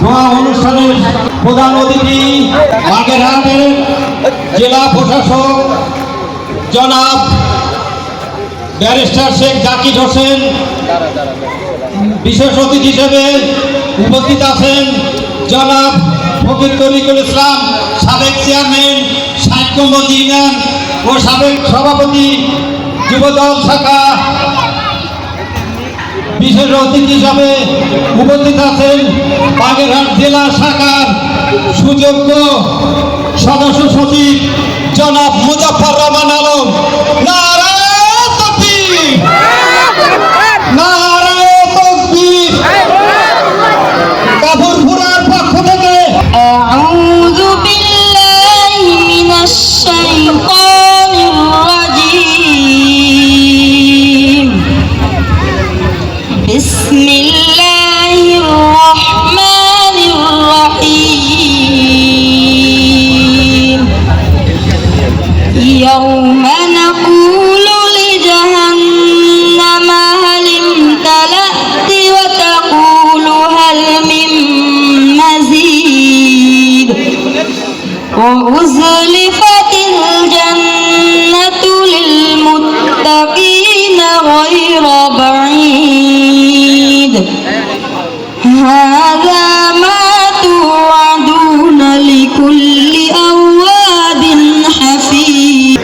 দোয়া অনুষ্ঠানের প্রধান অতিথি বাগেরহাটের জেলা প্রশাসক জনাব ব্যারিস্টার শেখ জাকির হোসেন। বিশেষ অতিথি হিসেবে উপস্থিত আছেন জনাব ফকির তরিকুল ইসলাম, সাবেক চেয়ারম্যান ষাটগম্বুজ ইউনিয়ন ও সাবেক সভাপতি যুবদল শাখা। বিশেষ অতিথি হিসাবে উপস্থিত আছেন বাগেরহাট জেলা শাখার সুযোগ্য সদস্য সচিব জনাব মুজাফফর রহমান আলম। নারায়ে তাকবীর, নারায়ে তাকবীর। কাফুরপুরার পক্ষ থেকে আউযু বিল্লাহি মিনাশ শাইতানির রাজীম। বিসমিল্লাহির রাহমানির রাহিম। ইয়াওমা নাকুলু লিজাহান্নামা হাল ইমতালা'তি ওয়া তাকুলু হাল মিন মাযীদ ওয়া উযলিফাতিল জান্নাতু লিল মুত্তাকিনা গায়রা বাঈদ। হাযা মা তু'আদুনা লিকুল্লি আওয়াবিন হাফীজ।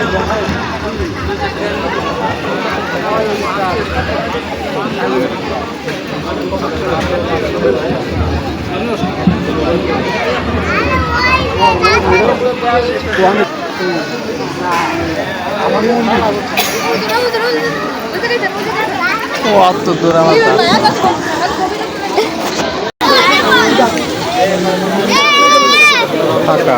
ফাঁকা